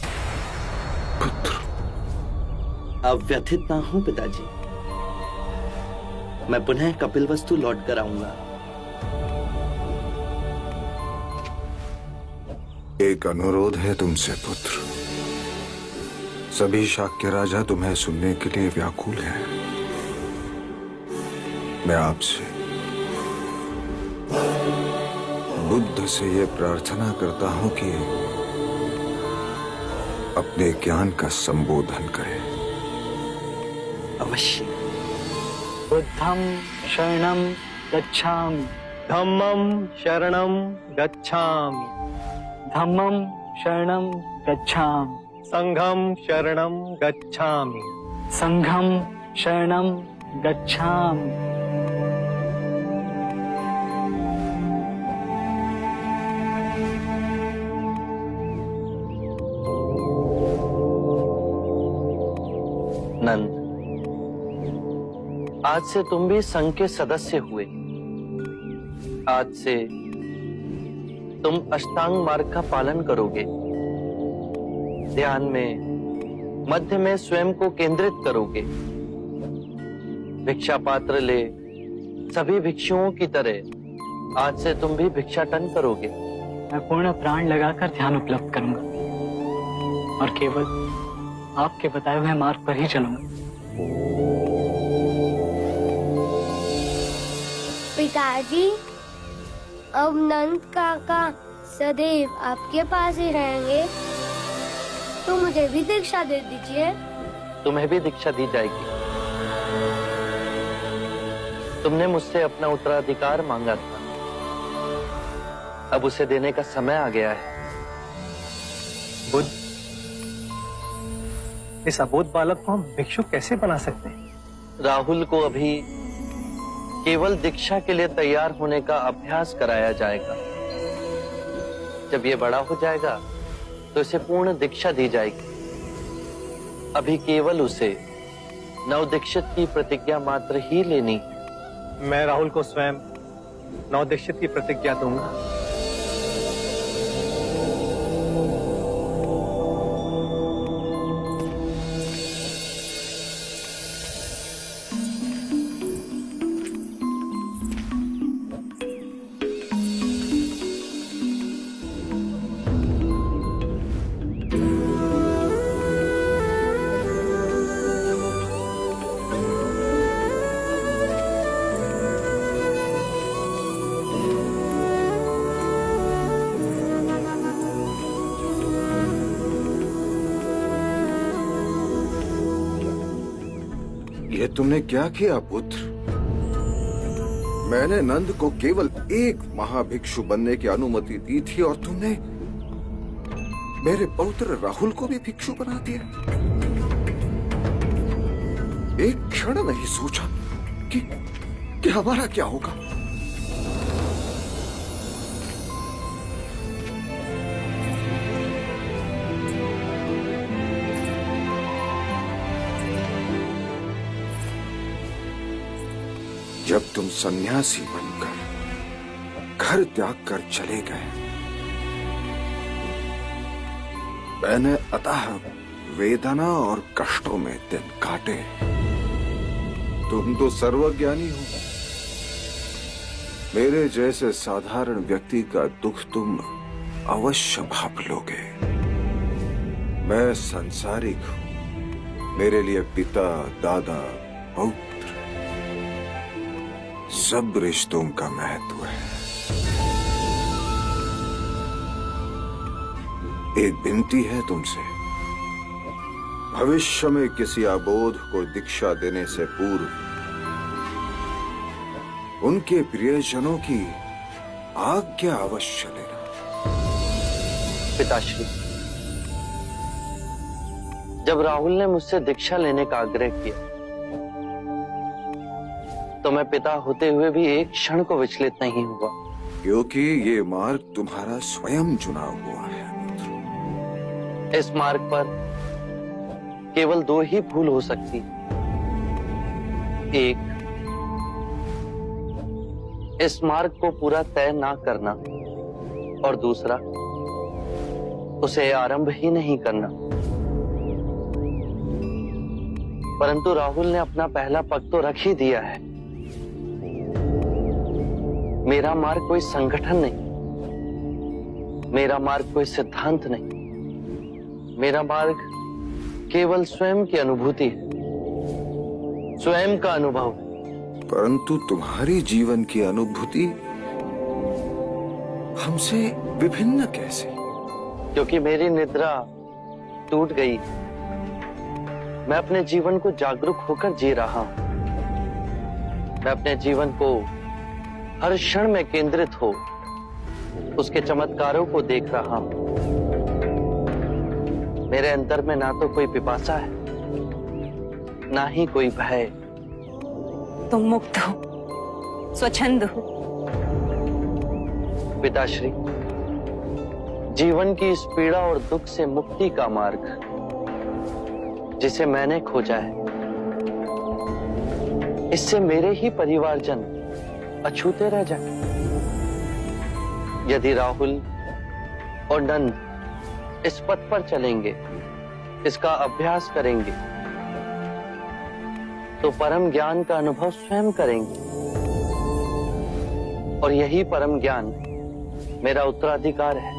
G: अब व्यथित ना हूं पिताजी, मैं पुनः कपिलवस्तु लौट कर आऊंगा।
E: एक अनुरोध है तुमसे पुत्र। सभी शाक्य राजा तुम्हें सुनने के लिए व्याकुल हैं। मैं आपसे बुद्ध से ये प्रार्थना करता हूं कि अपने ज्ञान का संबोधन करें।
G: अवश्य।
J: बुद्धं शरणं गच्छामि,
L: धम्मं शरणं गच्छामि,
J: धम्मं शरणं गच्छामि,
L: संघं शरणं गच्छामि,
J: संघं शरणं गच्छामि।
G: नंद, आज से तुम भी संघ के सदस्य हुए। आज से तुम अष्टांग मार्ग का पालन करोगे। ध्यान में मध्य में स्वयं को केंद्रित करोगे। भिक्षा पात्र ले सभी भिक्षुओं की तरह आज से तुम भी भिक्षाटन करोगे।
J: मैं पूर्ण प्राण लगाकर ध्यान उपलब्ध करूंगा और केवल आपके बताए हुए मार्ग पर ही चलूंगा।
H: पिताजी, अब नंद काका सदैव आपके पास ही रहेंगे, तो मुझे भी दीक्षा दे दीजिए।
G: तुम्हें भी दीक्षा दी जाएगी। तुमने मुझसे अपना उत्तराधिकार मांगा था, अब उसे देने का समय आ गया है।
L: बुद्ध, इस अबोध बालक को हम भिक्षु कैसे बना सकते हैं?
G: राहुल को अभी केवल दीक्षा के लिए तैयार होने का अभ्यास कराया जाएगा। जब ये बड़ा हो जाएगा तो इसे पूर्ण दीक्षा दी जाएगी। अभी केवल उसे नवदीक्षित की प्रतिज्ञा मात्र ही लेनी।
L: मैं राहुल को स्वयं नवदीक्षित की प्रतिज्ञा दूंगा।
E: ये तुमने क्या किया पुत्र? मैंने नंद को केवल एक महाभिक्षु बनने की अनुमति दी थी और तुमने मेरे पौत्र राहुल को भी भिक्षु बना दिया। एक क्षण नहीं सोचा कि हमारा क्या होगा। जब तुम सन्यासी बनकर घर त्याग कर चले गए, मैंने अतः वेदना और कष्टों में दिन काटे। तुम तो सर्वज्ञानी हो, मेरे जैसे साधारण व्यक्ति का दुख तुम अवश्य भाप लोगे। मैं सांसारिक हूं, मेरे लिए पिता, दादा, पौत्र सब रिश्तों का महत्व है। एक विनती है तुमसे, भविष्य में किसी अबोध को दीक्षा देने से पूर्व उनके प्रियजनों की आज्ञा अवश्य लेना।
G: पिताश्री, जब राहुल ने मुझसे दीक्षा लेने का आग्रह किया तो मैं पिता होते हुए भी एक क्षण को विचलित नहीं हुआ,
E: क्योंकि ये मार्ग तुम्हारा स्वयं चुना हुआ है।
G: इस मार्ग पर केवल दो ही भूल हो सकती। एक, इस मार्ग को पूरा तय ना करना, और दूसरा, उसे आरंभ ही नहीं करना। परंतु राहुल ने अपना पहला पग तो रख ही दिया है। मेरा मार्ग कोई संगठन नहीं, मेरा मार्ग कोई सिद्धांत नहीं, मेरा मार्ग केवल स्वयं की अनुभूति है, स्वयं का अनुभव।
E: परंतु तुम्हारी जीवन की अनुभूति हमसे विभिन्न कैसे?
G: क्योंकि मेरी निद्रा टूट गई, मैं अपने जीवन को जागरूक होकर जी रहा हूं। मैं अपने जीवन को हर क्षण में केंद्रित हो उसके चमत्कारों को देख रहा हूं। मेरे अंतर में ना तो कोई पिपासा है, ना ही कोई भय।
B: तुम मुक्त हो, स्वच्छंद हो।
G: पिताश्री, जीवन की इस पीड़ा और दुख से मुक्ति का मार्ग जिसे मैंने खोजा है, इससे मेरे ही परिवारजन अछूते रह जाए। यदि राहुल और नंद इस पथ पर चलेंगे, इसका अभ्यास करेंगे, तो परम ज्ञान का अनुभव स्वयं करेंगे। और यही परम ज्ञान मेरा उत्तराधिकार है,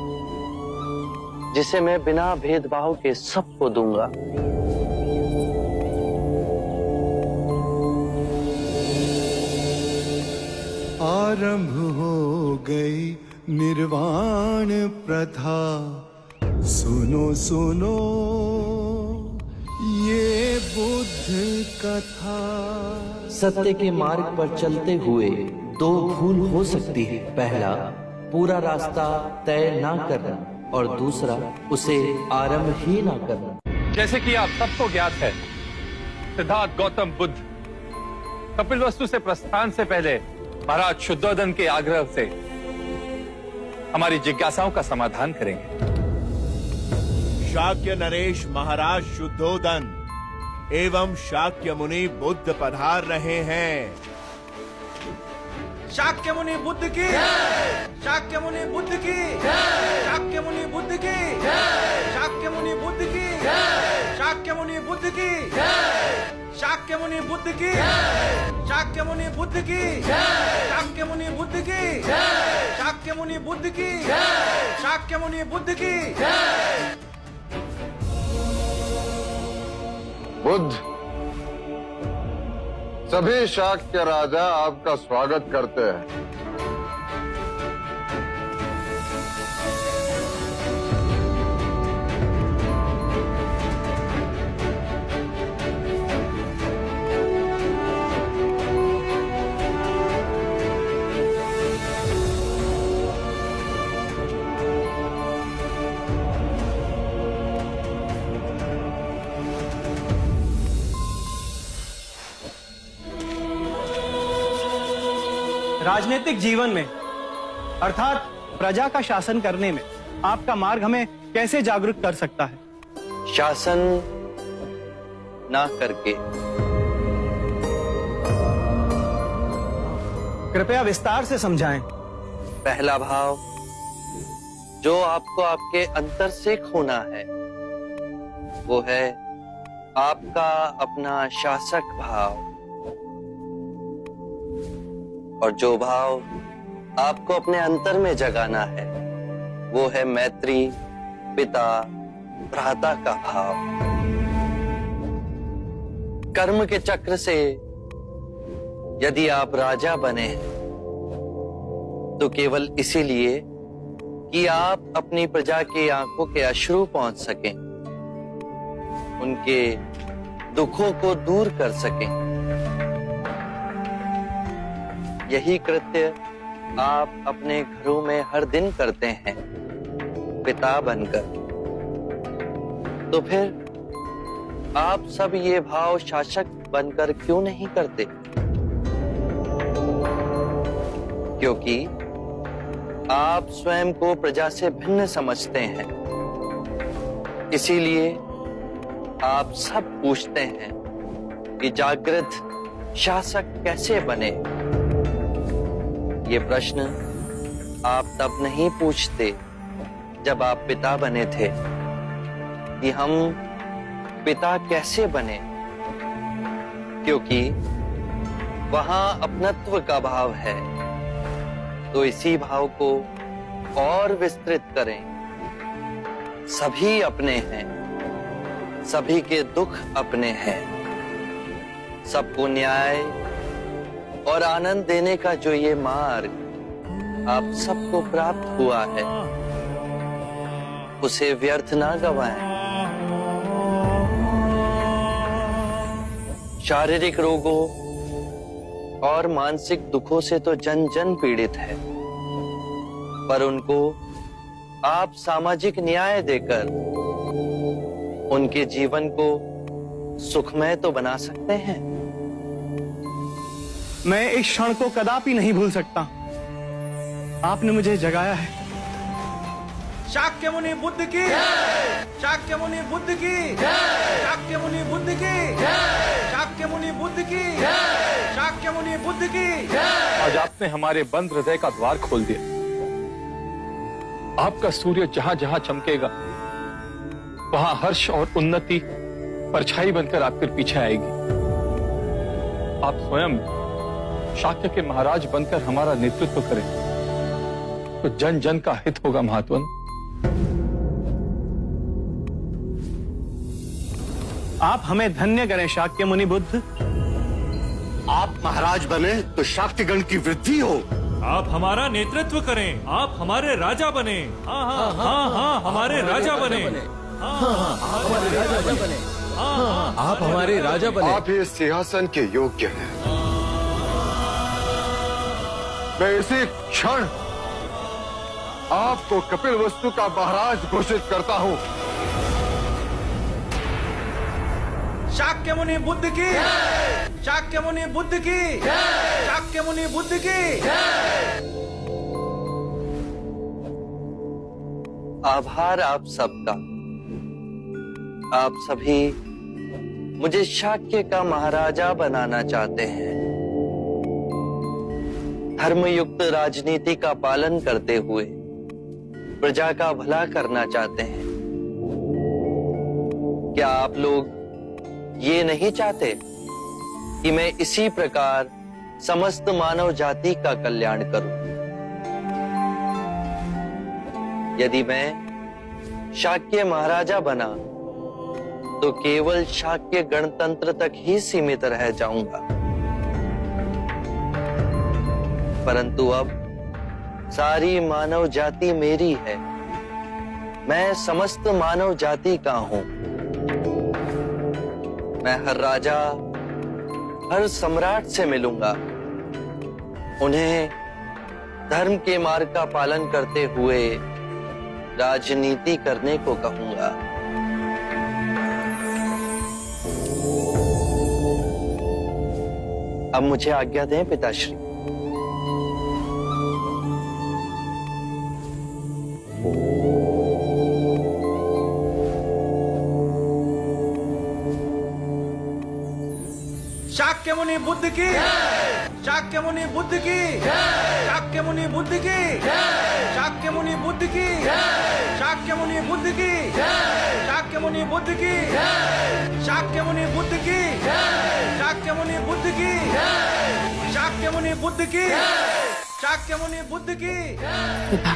G: जिसे मैं बिना भेदभाव के सबको दूंगा।
I: आरंभ हो गई निर्वाण प्रथा, सुनो सुनो ये बुद्ध कथा।
G: सत्य के मार्ग पर चलते हुए दो भूल हो सकती है। पहला, पूरा रास्ता तय ना करना, और दूसरा, उसे आरंभ ही ना करना।
K: जैसे कि आप सबको ज्ञात है, सिद्धार्थ गौतम बुद्ध कपिलवस्तु से प्रस्थान से पहले महाराज शुद्धोदन के आग्रह से हमारी जिज्ञासाओं का समाधान करेंगे।
Q: शाक्य नरेश महाराज शुद्धोदन एवं शाक्य मुनि बुद्ध पधार रहे हैं। शाक्य मुनि बुद्ध की, शाक्य मुनि बुद्ध की, शाक्य मुनि बुद्ध की, शाक्य मुनि बुद्ध की, शाक्य मुनि बुद्ध की, शाक्य मुनि बुद्ध की, शाक्य मुनि बुद्ध की, शाक्य मुनि बुद्ध की, शाक्य मुनि बुद्ध की, शाक्य मुनि बुद्ध की।
F: बुद्ध, सभी शाक्य राजा आपका स्वागत करते हैं।
Q: राजनीतिक जीवन में अर्थात प्रजा का शासन करने में आपका मार्ग हमें कैसे जागरूक कर सकता है?
G: शासन ना करके।
Q: कृपया विस्तार से समझाएं।
G: पहला भाव जो आपको आपके अंतर से खोना है वो है आपका अपना शासक भाव, और जो भाव आपको अपने अंतर में जगाना है वो है मैत्री, पिता, भ्राता का भाव। कर्म के चक्र से यदि आप राजा बने हैं तो केवल इसीलिए कि आप अपनी प्रजा की आंखों के अश्रु पहुंच सकें, उनके दुखों को दूर कर सकें। यही कृत्य आप अपने घरों में हर दिन करते हैं पिता बनकर। तो फिर आप सब ये भाव शासक बनकर क्यों नहीं करते? क्योंकि आप स्वयं को प्रजा से भिन्न समझते हैं, इसीलिए आप सब पूछते हैं कि जागृत शासक कैसे बने। ये प्रश्न आप तब नहीं पूछते जब आप पिता बने थे कि हम पिता कैसे बने, क्योंकि वहां अपनत्व का भाव है। तो इसी भाव को और विस्तृत करें। सभी अपने हैं, सभी के दुख अपने हैं, सबको न्याय और आनंद देने का जो ये मार्ग आप सबको प्राप्त हुआ है उसे व्यर्थ ना गवाएं। शारीरिक रोगों और मानसिक दुखों से तो जन जन पीड़ित है, पर उनको आप सामाजिक न्याय देकर उनके जीवन को सुखमय तो बना सकते हैं।
Q: मैं इस क्षण को कदापि नहीं भूल सकता। आपने मुझे जगाया है। शाक्य मुनि बुद्ध की, शाक्य मुनि बुद्ध की, शाक्य मुनि बुद्ध की, शाक्य मुनि बुद्ध की, शाक्य मुनि बुद्ध की।
R: आज आपने हमारे बंद हृदय का द्वार खोल दिया। आपका सूर्य जहां जहां चमकेगा वहां हर्ष और उन्नति परछाई बनकर आपके पीछे आएगी। आप स्वयं शाक्य के महाराज बनकर हमारा नेतृत्व करें तो जन जन का हित होगा महात्मन।
Q: आप हमें धन्य करें शाक्य मुनि बुद्ध।
L: आप महाराज बने तो शाक्यगण की वृद्धि हो।
S: आप हमारा नेतृत्व करें, आप हमारे राजा बने। हाँ हाँ हाँ हाँ हमारे राजा बने।
L: हमारे राजा बने।
S: आप हमारे राजा बने।
F: आप ही सिंहासन के योग्य हैं। मैं इसी क्षण आपको कपिल वस्तु का महाराज घोषित करता हूं।
Q: शाक्य मुनि बुद्ध की, शाक्य मुनि बुद्ध की, शाक्य मुनि बुद्ध की।
G: आभार आप सबका। आप सभी मुझे शाक्य का महाराजा बनाना चाहते हैं। धर्मयुक्त राजनीति का पालन करते हुए प्रजा का भला करना चाहते हैं। क्या आप लोग ये नहीं चाहते कि मैं इसी प्रकार समस्त मानव जाति का कल्याण करूं? यदि मैं शाक्य महाराजा बना तो केवल शाक्य गणतंत्र तक ही सीमित रह जाऊंगा, परंतु अब सारी मानव जाति मेरी है। मैं समस्त मानव जाति का हूं। मैं हर राजा, हर सम्राट से मिलूंगा, उन्हें धर्म के मार्ग का पालन करते हुए राजनीति करने को कहूंगा। अब मुझे आज्ञा दें पिताश्री।
Q: शाक्य मुनि बुद्ध की शाक्य मुनि बुद्ध की शाक्य मुनि बुद्ध की शाक्य मुनि बुद्ध की शाक्य मुनि बुद्ध की शाक्य मुनि बुद्ध की शाक्य मुनि बुद्ध की शाक्य मुनि बुद्ध की शाक्य मुनि बुद्ध की शाक्य मुनि बुद्ध की।
B: विभा,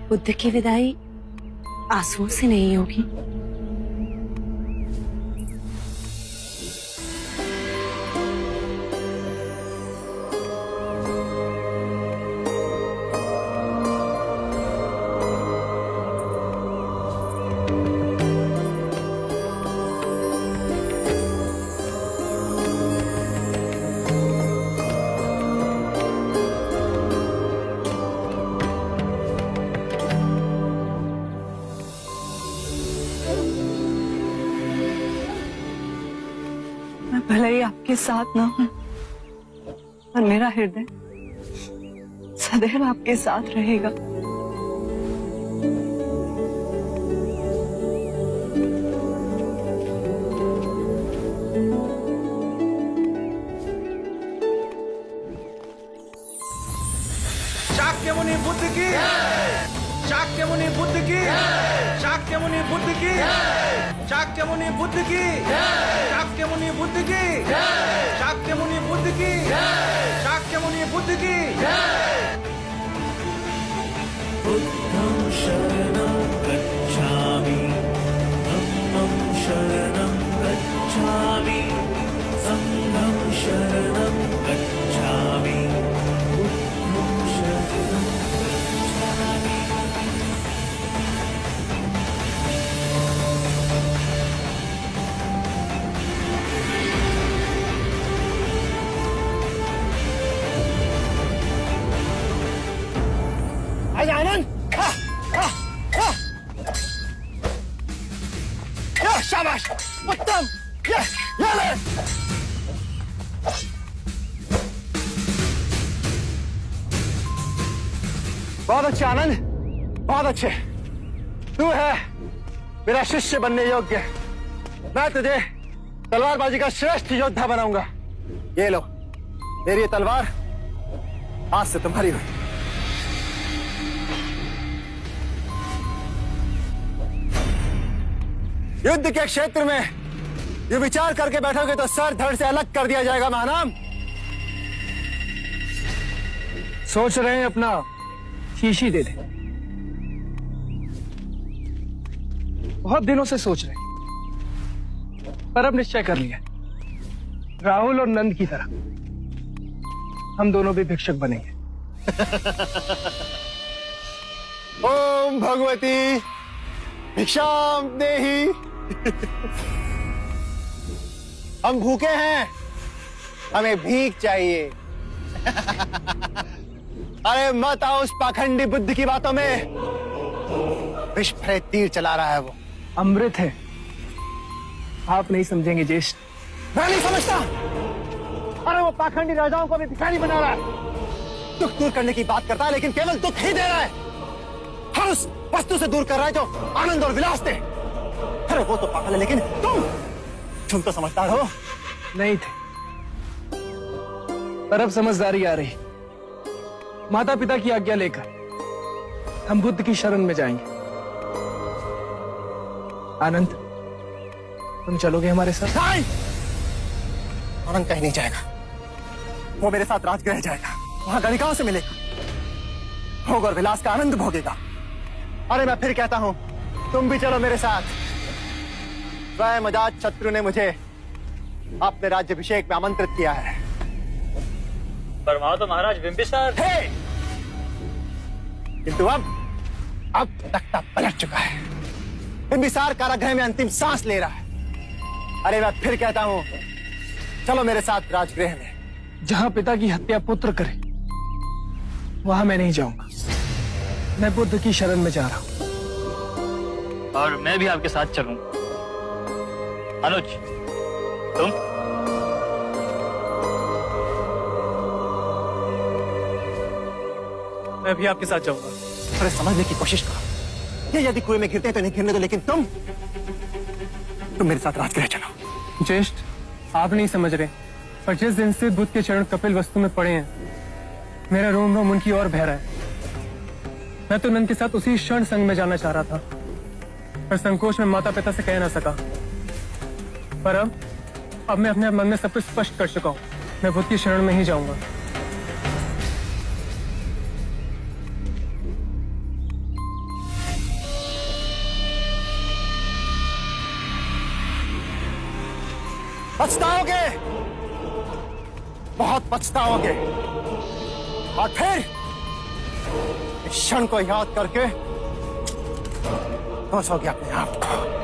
B: बुद्ध की विदाई आंसुओं से नहीं होगी। भले ही आपके साथ ना हूं, पर मेरा हृदय सदैव आपके साथ रहेगा।
Q: शाक्य मुनि बुद्ध की शाक्य मुनि बुद्ध की शाक्य मुनि बुद्ध की शाक्य मुनि बुद्ध की शाक्य मुनि बुद्ध की शाक्य मुनि बुद्ध की शाक्य मुनि बुद्ध की।
I: बुद्धं शरणं गच्छामि धम्मं शरणं गच्छामि संघं शरणं गच्छामि बुद्धं शरणं गच्छामि।
L: आज आनंद शाबाश उत्तम ये ले। बहुत अच्छे आनंद, बहुत अच्छे। तू है मेरा शिष्य बनने योग्य। मैं तुझे तलवारबाजी का श्रेष्ठ योद्धा बनाऊंगा। ये लो मेरी ये तलवार आज से तुम्हारी हुई। युद्ध के क्षेत्र में ये विचार करके बैठोगे तो सर धड़ से अलग कर दिया जाएगा महानाम। सोच रहे हैं अपना शीशी दे दे। बहुत दिनों से सोच रहे हैं, पर अब निश्चय कर लिया। राहुल और नंद की तरह हम दोनों भी भिक्षक बनेंगे। ओम भगवती भिक्षाम देहि। हम भूखे हैं, हमें भीख चाहिए। अरे मत आओ उस पाखंडी बुद्ध की बातों में। विष भरे तीर चला रहा है वो। अमृत है, आप नहीं समझेंगे ज्येष्ठ। मैं नहीं समझता। अरे वो पाखंडी राजाओं को भी भिखारी बना रहा है। दुख दूर करने की बात करता है लेकिन केवल दुख ही दे रहा है। हर उस वस्तु से दूर कर रहा है जो आनंद और विलास दे। अरे वो तो पागल है लेकिन तुम तो समझदार हो। नहीं थे, पर अब समझदारी आ रही। माता पिता की आज्ञा लेकर हम बुद्ध की शरण में जाएंगे। आनंद, तुम चलोगे हमारे साथ? नहीं, आनंद कहीं नहीं जाएगा। वो मेरे साथ राजगृह जाएगा, वहां गणिकाओं से मिलेगा, भोग और विलास का आनंद भोगेगा। अरे मैं फिर कहता हूं, तुम भी चलो मेरे साथ। स्वयं अजात शत्रु ने मुझे अपने राज्याभिषेक में आमंत्रित किया है।
J: पर वहां तो महाराज बिंबिसार
L: थे, किंतु अब तख्ता पलट चुका है। बिंबिसार कारागृह में अंतिम सांस ले रहा है। अरे मैं फिर कहता हूं, चलो मेरे साथ राजगृह में। जहां पिता की हत्या पुत्र करे वहां मैं नहीं जाऊंगा। मैं बुद्ध की शरण में जा रहा हूं।
J: और मैं भी आपके साथ चलूं। अनुज, तुम?
L: मैं भी आपके साथ जाऊंगा। अरे समझने की कोशिश करो। ये यदि कुएं में गिरते हैं तो नहीं गिरने दो, लेकिन तुम मेरे साथ राजगृह चलो। ज्येष्ठ,
P: आप नहीं समझ रहे, पर जिस दिन से बुद्ध के चरण कपिल वस्तु में पड़े हैं, मेरा रोम रोम उनकी ओर बह रहा है। मैं तो नंद के साथ उसी क्षण संग में जाना चाह रहा था, पर संकोच में माता पिता से कह ना सका। पर अब मैं अपने मन में सब कुछ स्पष्ट कर चुका हूँ। मैं बुद्ध की शरण में ही जाऊंगा।
L: पछताओगे, बहुत पछताओगे, और फिर इस क्षण को याद करके सोचोगे अपने आप को।